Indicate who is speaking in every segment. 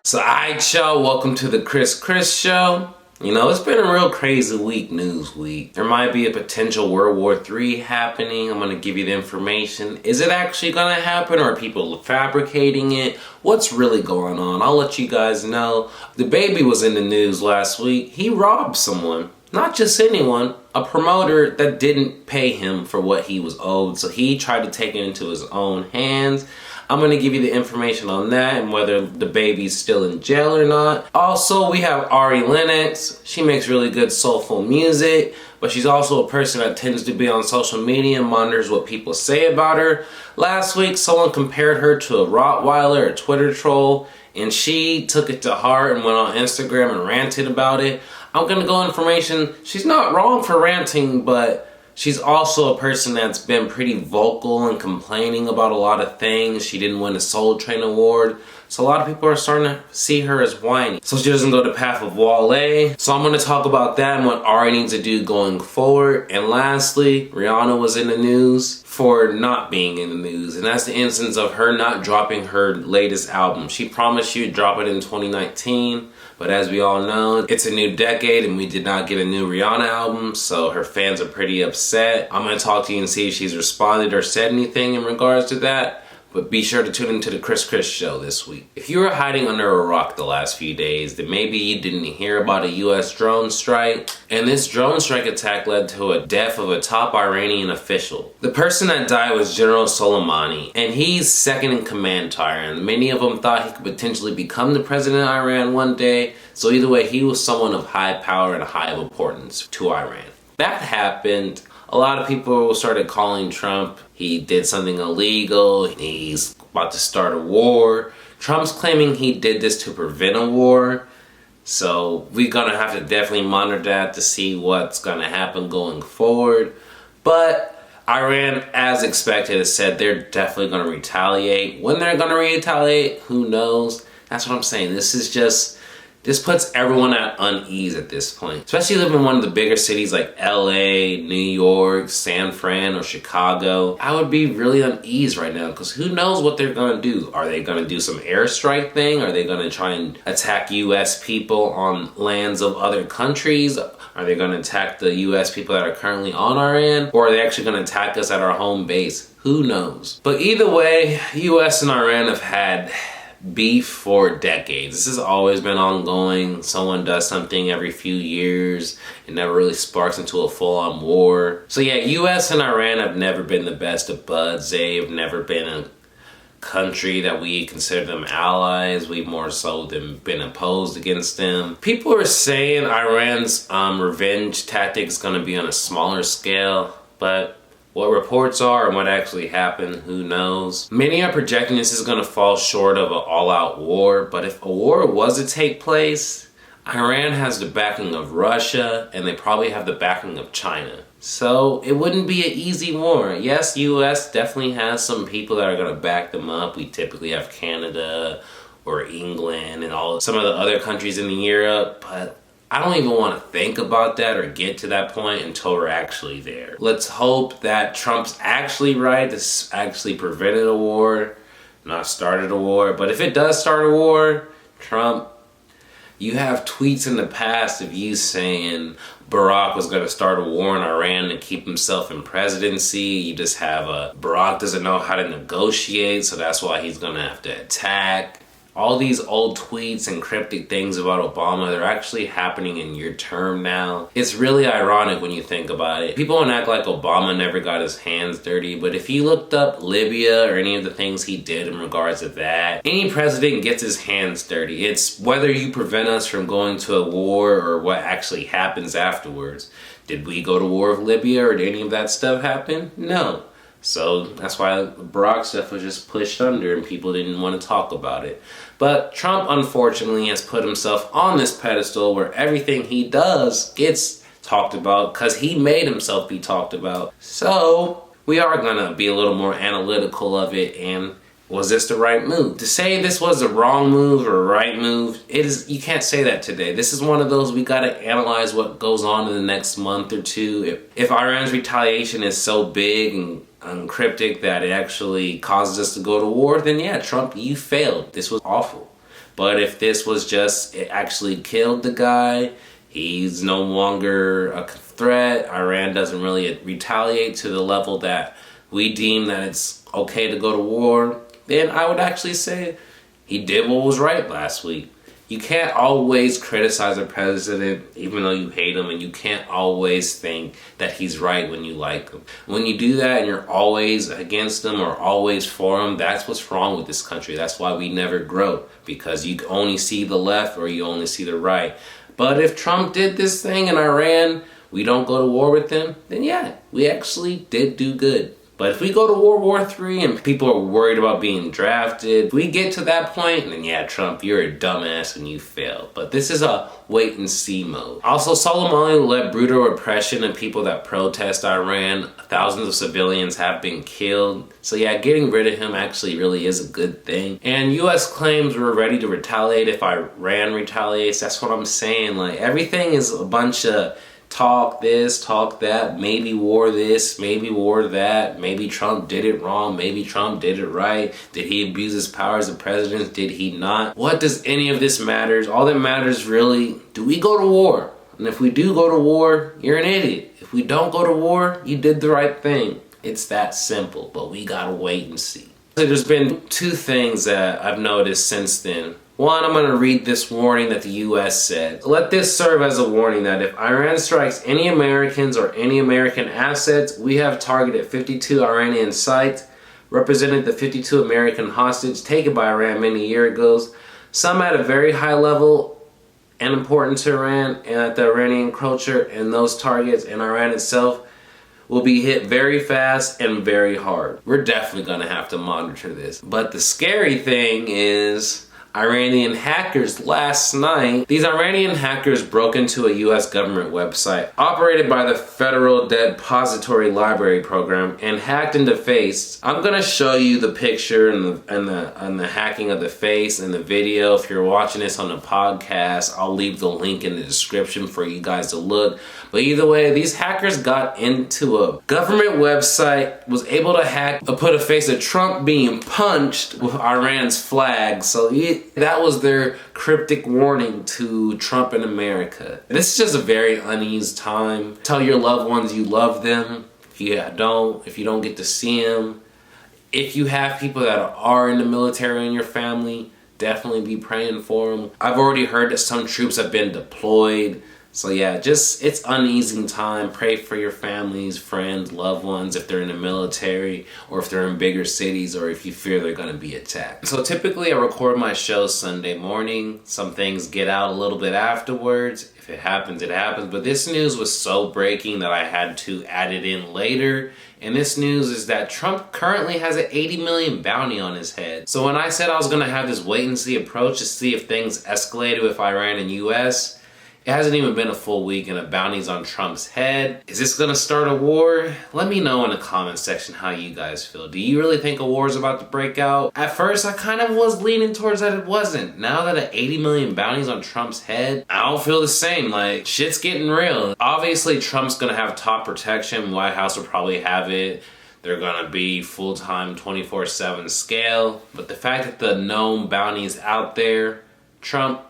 Speaker 1: So, alright, y'all, welcome to the Chris Show. You know, it's been a real crazy week, news week. There might be a potential World War III happening. I'm going to give you the information. Is it actually going to happen, or are people fabricating it? What's really going on? I'll let you guys know. DaBaby was in the news last week. He robbed someone. Not just anyone, a promoter that didn't pay him for what he was owed. So he tried to take it into his own hands. I'm going to give you the information on that and whether DaBaby's still in jail or not. Also, we have Ari Lennox. She makes really good soulful music, but she's also a person that tends to be on social media and monitors what people say about her. Last week, someone compared her to a Rottweiler, a Twitter troll, and she took it to heart and went on Instagram and ranted about it. I'm going to go information. She's not wrong for ranting, but she's also a person that's been pretty vocal and complaining about a lot of things. She didn't win a Soul Train award, so a lot of people are starting to see her as whiny. So she doesn't go the path of Wale. So I'm going to talk about that and what Ari needs to do going forward. And lastly, Rihanna was in the news for not being in the news. And that's the instance of her not dropping her latest album. She promised she would drop it in 2019. But as we all know, it's a new decade and we did not get a new Rihanna album, so her fans are pretty upset. I'm going to talk to you and see if she's responded or said anything in regards to that. But be sure to tune into the Chris Show this week. If you were hiding under a rock the last few days, then maybe you didn't hear about a US drone strike. And this drone strike attack led to a death of a top Iranian official. The person that died was General Soleimani, and he's second in command to Iran. Many of them thought he could potentially become the president of Iran one day. So either way, he was someone of high power and high importance to Iran. That happened. A lot of people started calling Trump. He did something illegal. He's about to start a war. Trump's claiming he did this to prevent a war. So we're going to have to definitely monitor that to see what's going to happen going forward. But Iran, as expected, has said they're definitely going to retaliate. When they're going to retaliate, who knows? That's what I'm saying. This puts everyone at unease at this point. Especially living in one of the bigger cities like LA, New York, San Fran, or Chicago. I would be really unease right now because who knows what they're going to do. Are they going to do some airstrike thing? Are they going to try and attack US people on lands of other countries? Are they going to attack the US people that are currently on our end? Or are they actually going to attack us at our home base? Who knows? But either way, US and Iran have had beef for decades. This has always been ongoing. Someone does something every few years. It never really sparks into a full-on war. So yeah, US and Iran have never been the best of buds. They've never been a country that we consider them allies. We've more so been opposed against them. People are saying Iran's revenge tactic is going to be on a smaller scale, but what reports are and what actually happened, who knows? Many are projecting this is going to fall short of an all-out war, but if a war was to take place, Iran has the backing of Russia, and they probably have the backing of China. So it wouldn't be an easy war. Yes, US definitely has some people that are going to back them up. We typically have Canada or England and some of the other countries in Europe, but I don't even want to think about that or get to that point until we're actually there. Let's hope that Trump's actually right. This actually prevented a war, not started a war. But if it does start a war, Trump, you have tweets in the past of you saying Barack was going to start a war in Iran to keep himself in presidency. You just have Barack doesn't know how to negotiate, so that's why he's going to have to attack. All these old tweets and cryptic things about Obama, they're actually happening in your term now. It's really ironic when you think about it. People don't act like Obama never got his hands dirty, but if you looked up Libya or any of the things he did in regards to that, any president gets his hands dirty. It's whether you prevent us from going to a war or what actually happens afterwards. Did we go to war with Libya or did any of that stuff happen? No. So that's why Barack stuff was just pushed under and people didn't want to talk about it. But Trump, unfortunately, has put himself on this pedestal where everything he does gets talked about because he made himself be talked about. So we are going to be a little more analytical of it, and was this the right move? To say this was the wrong move or right move, you can't say that today. This is one of those we got to analyze what goes on in the next month or two. If Iran's retaliation is so big and cryptic that it actually causes us to go to war, then yeah, Trump, you failed. This was awful. But if this was just, it actually killed the guy, he's no longer a threat, Iran doesn't really retaliate to the level that we deem that it's okay to go to war, then I would actually say he did what was right last week. You can't always criticize a president even though you hate him, and you can't always think that he's right when you like him. When you do that and you're always against him or always for him, that's what's wrong with this country. That's why we never grow, because you only see the left or you only see the right. But if Trump did this thing in Iran, we don't go to war with him, then yeah, we actually did do good. But if we go to World War III and people are worried about being drafted, if we get to that point, then yeah, Trump, you're a dumbass and you failed. But this is a wait and see mode. Also, Soleimani led brutal repression and people that protest Iran. Thousands of civilians have been killed. So yeah, getting rid of him actually really is a good thing. And US claims we're ready to retaliate if Iran retaliates. That's what I'm saying. Like, everything is a bunch of talk this, talk that, maybe war this, maybe war that, maybe Trump did it wrong, maybe Trump did it right, did he abuse his power as a president, did he not? What does any of this matters? All that matters really, do we go to war? And if we do go to war, you're an idiot. If we don't go to war, you did the right thing. It's that simple, but we gotta wait and see. So there's been two things that I've noticed since then. One, I'm going to read this warning that the U.S. said. Let this serve as a warning that if Iran strikes any Americans or any American assets, we have targeted 52 Iranian sites, represented the 52 American hostages taken by Iran many years ago, some at a very high level and important to Iran, and that the Iranian culture and those targets and Iran itself will be hit very fast and very hard. We're definitely going to have to monitor this. But the scary thing is, Iranian hackers last night, these Iranian hackers broke into a US government website operated by the Federal Depository Library Program and hacked into face. I'm gonna show you the picture and the hacking of the face and the video. If you're watching this on the podcast, I'll leave the link in the description for you guys to look. But either way, these hackers got into a government website, was able to hack, put a face of Trump being punched with Iran's flag. So that was their cryptic warning to Trump and America. This is just a very uneasy time. Tell your loved ones you love them. If you don't get to see them. If you have people that are in the military in your family, definitely be praying for them. I've already heard that some troops have been deployed. So yeah, it's uneasy time. Pray for your families, friends, loved ones if they're in the military or if they're in bigger cities or if you fear they're going to be attacked. So typically I record my show Sunday morning. Some things get out a little bit afterwards. If it happens, it happens. But this news was so breaking that I had to add it in later. And this news is that Trump currently has an 80 million bounty on his head. So when I said I was going to have this wait and see approach to see if things escalated with Iran and US, it hasn't even been a full week and a bounty's on Trump's head. Is this gonna start a war? Let me know in the comment section how you guys feel. Do you really think a war is about to break out? At first, I kind of was leaning towards that it wasn't. Now that an 80 million bounty's on Trump's head, I don't feel the same. Like, shit's getting real. Obviously, Trump's gonna have top protection. White House will probably have it. They're gonna be full-time 24/7 scale. But the fact that the known bounty is out there, Trump,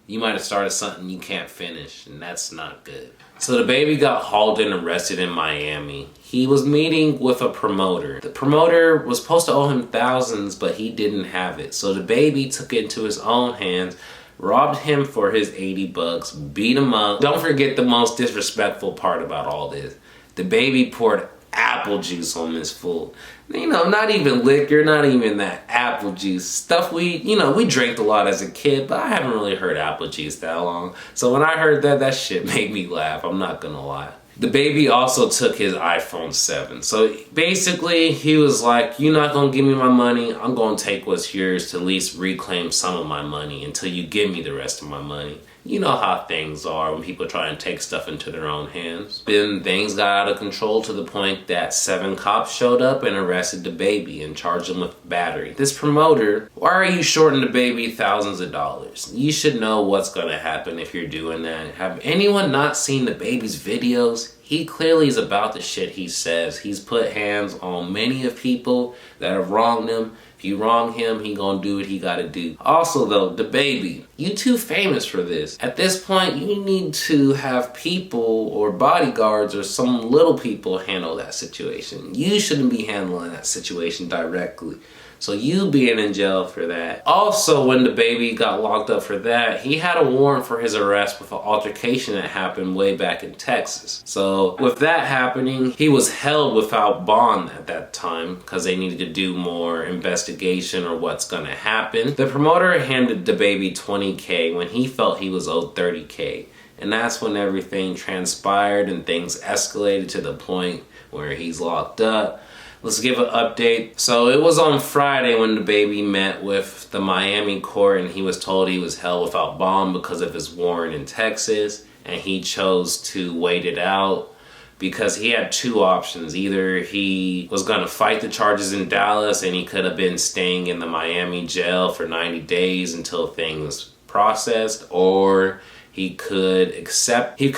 Speaker 1: you might have started something you can't finish, and that's not good. So DaBaby got hauled and arrested in Miami. He was meeting with a promoter. The promoter was supposed to owe him thousands, but he didn't have it. So DaBaby took it into his own hands, robbed him for his 80 bucks, beat him up. Don't forget the most disrespectful part about all this. DaBaby poured apple juice on this fool. You know, not even liquor, not even that apple juice. Stuff we drank a lot as a kid, but I haven't really heard apple juice that long. So when I heard that, that shit made me laugh, I'm not gonna lie. DaBaby also took his iPhone 7. So basically, he was like, you're not gonna give me my money, I'm gonna take what's yours to at least reclaim some of my money until you give me the rest of my money. You know how things are when people try and take stuff into their own hands. Then things got out of control to the point that 7 cops showed up and arrested DaBaby and charged him with battery. This promoter, why are you shorting DaBaby thousands of dollars? You should know what's gonna happen if you're doing that. Have anyone not seen DaBaby's videos? He clearly is about the shit he says. He's put hands on many of people that have wronged him. If you wrong him, he gonna do what he gotta do. Also though, DaBaby, you too famous for this. At this point, you need to have people or bodyguards or some little people handle that situation. You shouldn't be handling that situation directly. So you being in jail for that. Also, when DaBaby got locked up for that, he had a warrant for his arrest with an altercation that happened way back in Texas. So with that happening, he was held without bond at that time because they needed to do more investigation or what's gonna happen. The promoter handed DaBaby $20K when he felt he was owed $30K. And that's when everything transpired and things escalated to the point where he's locked up. Let's give an update. So it was on Friday when DaBaby met with the Miami court and he was told he was held without bond because of his warrant in Texas, and he chose to wait it out because he had two options. Either he was gonna fight the charges in Dallas and he could have been staying in the Miami jail for 90 days until things processed, or he could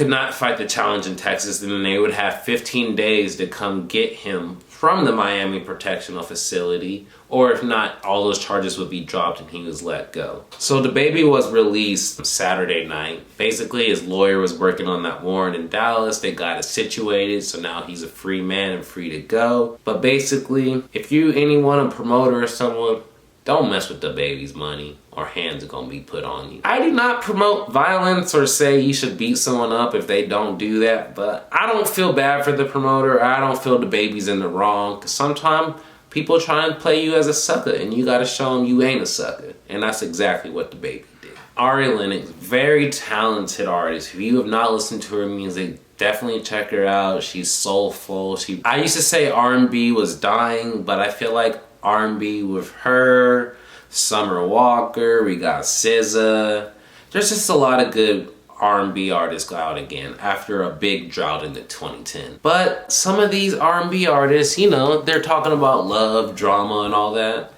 Speaker 1: not fight the challenge in Texas, and then they would have 15 days to come get him from the Miami Protectional Facility, or if not, all those charges would be dropped and he was let go. So DaBaby was released Saturday night. Basically, his lawyer was working on that warrant in Dallas. They got it situated, so now he's a free man and free to go. But basically, if you a promoter or someone, don't mess with DaBaby's money or hands are gonna be put on you. I do not promote violence or say you should beat someone up if they don't do that, but I don't feel bad for the promoter. I don't feel DaBaby's in the wrong, because sometimes people try and play you as a sucker and you gotta show them you ain't a sucker. And that's exactly what DaBaby did. Ari Lennox, very talented artist. If you have not listened to her music, definitely check her out. She's soulful. I used to say R&B was dying, but I feel like R&B with her, Summer Walker, we got SZA. There's just a lot of good R&B artists go out again after a big drought in the 2010. But some of these R&B artists, you know, they're talking about love, drama, and all that.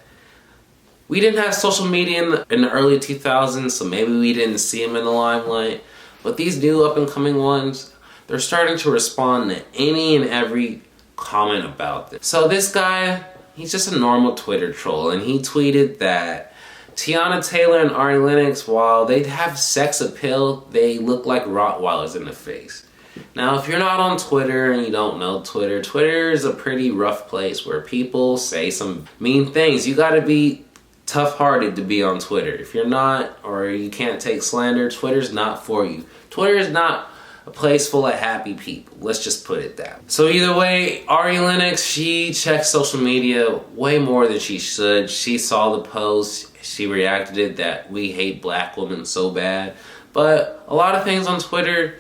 Speaker 1: We didn't have social media in the early 2000s, so maybe we didn't see them in the limelight. But these new up-and-coming ones, they're starting to respond to any and every comment about this. So this guy, he's just a normal Twitter troll, and he tweeted that Teyana Taylor and Ari Lennox, while they have sex appeal, they look like Rottweilers in the face. Now, if you're not on Twitter and you don't know Twitter, Twitter is a pretty rough place where people say some mean things. You gotta be tough-hearted to be on Twitter. If you're not, or you can't take slander, Twitter's not for you. Twitter is not a place full of happy people. Let's just put it that way. So either way, Ari Lennox, she checks social media way more than she should. She saw the post, she reacted it that we hate black women so bad. But a lot of things on Twitter,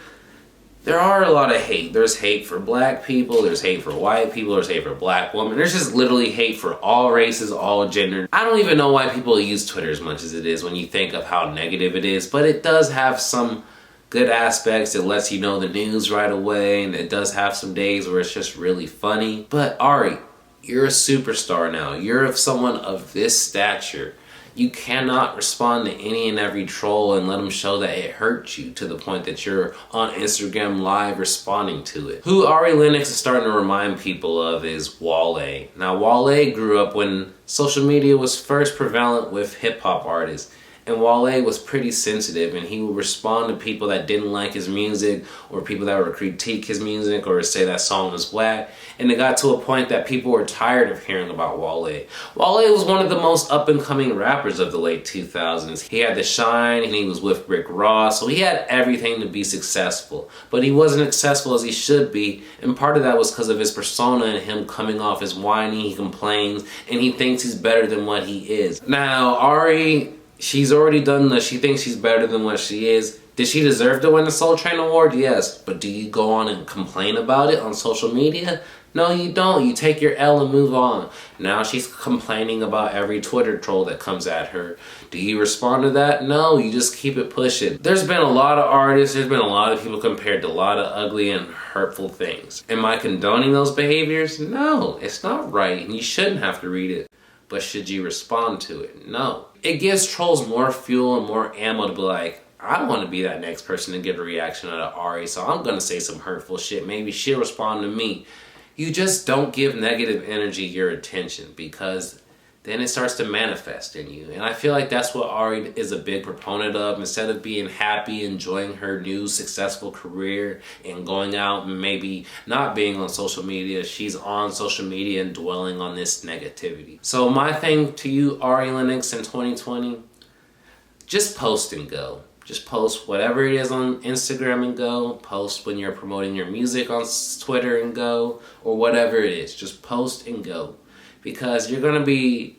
Speaker 1: there are a lot of hate. There's hate for black people, there's hate for white people, there's hate for black women. There's just literally hate for all races, all genders. I don't even know why people use Twitter as much as it is when you think of how negative it is, but it does have some good aspects. It lets you know the news right away, and it does have some days where it's just really funny. But Ari, you're a superstar now. You're someone of this stature. You cannot respond to any and every troll and let them show that it hurts you to the point that you're on Instagram Live responding to it. Who Ari Lennox is starting to remind people of is Wale. Now, Wale grew up when social media was first prevalent with hip-hop artists. And Wale was pretty sensitive, and he would respond to people that didn't like his music, or people that would critique his music or say that song was whack. And it got to a point that people were tired of hearing about Wale. Wale was one of the most up-and-coming rappers of the late 2000s. He had the shine, and he was with Rick Ross, so he had everything to be successful. But he wasn't successful as he should be, and part of that was because of his persona and him coming off as whiny. He complains, and he thinks he's better than what he is. Now, Ari, she's already done this. She thinks she's better than what she is. Did she deserve to win the Soul Train Award? Yes. But do you go on and complain about it on social media? No, you don't. You take your L and move on. Now she's complaining about every Twitter troll that comes at her. Do you respond to that? No, you just keep it pushing. There's been a lot of artists, there's been a lot of people compared to a lot of ugly and hurtful things. Am I condoning those behaviors? No, it's not right, and you shouldn't have to read it. But should you respond to it? No. It gives trolls more fuel and more ammo to be like, I want to be that next person to get a reaction out of Ari, so I'm going to say some hurtful shit. Maybe she'll respond to me. You just don't give negative energy your attention, because then it starts to manifest in you. And I feel like that's what Ari is a big proponent of. Instead of being happy, enjoying her new successful career and going out and maybe not being on social media, she's on social media and dwelling on this negativity. So my thing to you, Ari Lennox, in 2020, just post and go. Just post whatever it is on Instagram and go. Post when you're promoting your music on Twitter and go. Or whatever it is. Just post and go. Because you're going to be...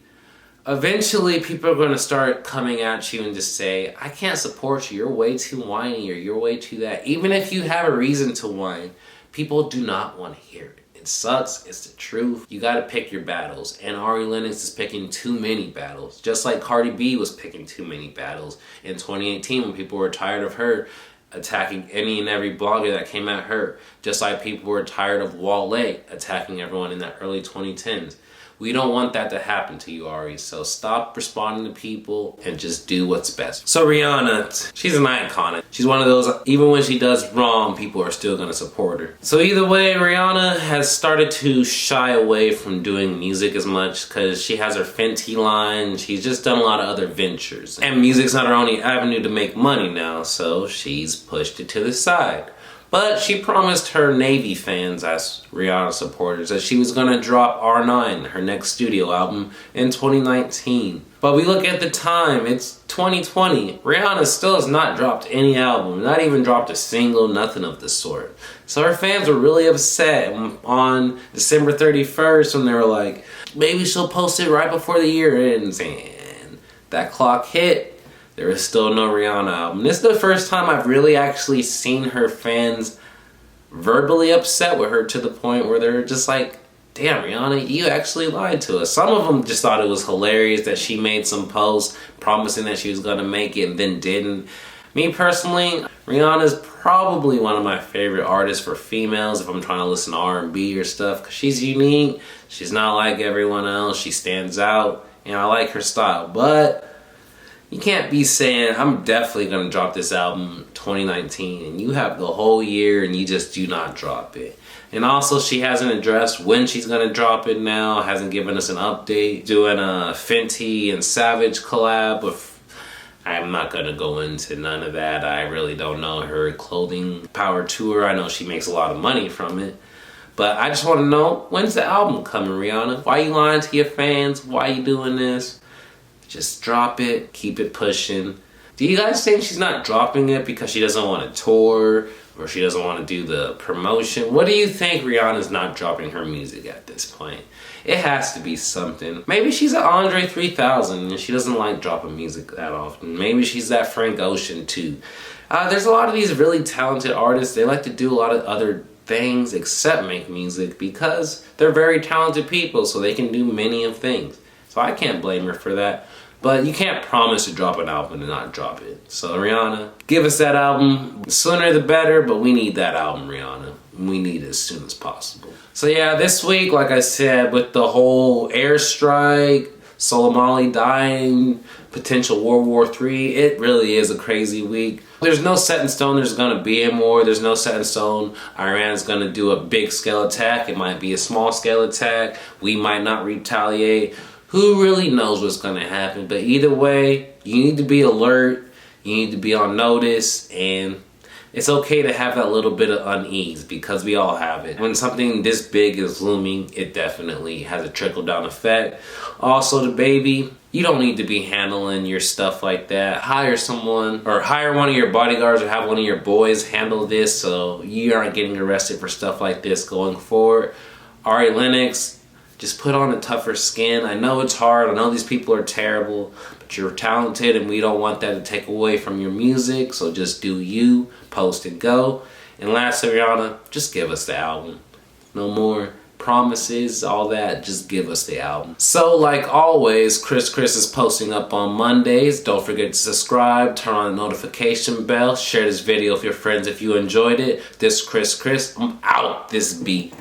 Speaker 1: Eventually, people are going to start coming at you and just say, I can't support you. You're way too whiny or you're way too that. Even if you have a reason to whine, people do not want to hear it. It sucks. It's the truth. You got to pick your battles. And Ari Lennox is picking too many battles. Just like Cardi B was picking too many battles in 2018 when people were tired of her attacking any and every blogger that came at her. Just like people were tired of Wale attacking everyone in the early 2010s. We don't want that to happen to you, Ari. So stop responding to people and just do what's best. So Rihanna, she's an icon. She's one of those, even when she does wrong, people are still going to support her. So either way, Rihanna has started to shy away from doing music as much because she has her Fenty line. She's just done a lot of other ventures. And music's not her only avenue to make money now, so she's pushed it to the side. But she promised her Navy fans, as Rihanna supporters, that she was going to drop R9, her next studio album, in 2019. But we look at the time, it's 2020. Rihanna still has not dropped any album, not even dropped a single, nothing of the sort. So her fans were really upset on December 31st when they were like, maybe she'll post it right before the year ends. And that clock hit. There is still no Rihanna album. This is the first time I've really actually seen her fans verbally upset with her to the point where they're just like, damn, Rihanna, you actually lied to us. Some of them just thought it was hilarious that she made some posts promising that she was going to make it and then didn't. Me personally, Rihanna's probably one of my favorite artists for females if I'm trying to listen to R&B or stuff, because she's unique. She's not like everyone else. She stands out, and I like her style. But you can't be saying, I'm definitely going to drop this album 2019, and you have the whole year and you just do not drop it. And also, she hasn't addressed when she's going to drop it now, hasn't given us an update. Doing a Fenty and Savage collab with, I'm not going to go into none of that. I really don't know her clothing power tour. I know she makes a lot of money from it. But I just want to know, when's the album coming, Rihanna? Why are you lying to your fans? Why are you doing this? Just drop it, keep it pushing. Do you guys think she's not dropping it because she doesn't want to tour or she doesn't want to do the promotion? What do you think Rihanna's not dropping her music at this point? It has to be something. Maybe she's an Andre 3000 and she doesn't like dropping music that often. Maybe she's that Frank Ocean too. There's a lot of these really talented artists. They like to do a lot of other things except make music because they're very talented people, so they can do many of things. So I can't blame her for that. But you can't promise to drop an album and not drop it. So Rihanna, give us that album. The sooner the better, but we need that album, Rihanna. We need it as soon as possible. So yeah, this week, like I said, with the whole airstrike, Soleimani dying, potential World War III, it really is a crazy week. There's no set in stone there's going to be a war. There's no set in stone Iran's going to do a big scale attack. It might be a small scale attack. We might not retaliate. Who really knows what's going to happen? But either way, you need to be alert. You need to be on notice. And it's okay to have that little bit of unease because we all have it. When something this big is looming, it definitely has a trickle-down effect. Also, DaBaby, you don't need to be handling your stuff like that. Hire someone or hire one of your bodyguards or have one of your boys handle this so you aren't getting arrested for stuff like this going forward. Ari Lennox, just put on a tougher skin. I know it's hard. I know these people are terrible, but you're talented and we don't want that to take away from your music. So just do you, post and go. And lastly, Rihanna, just give us the album. No more promises, all that. Just give us the album. So like always, Chris is posting up on Mondays. Don't forget to subscribe, turn on the notification bell, share this video with your friends if you enjoyed it. This Chris, I'm out. This beat.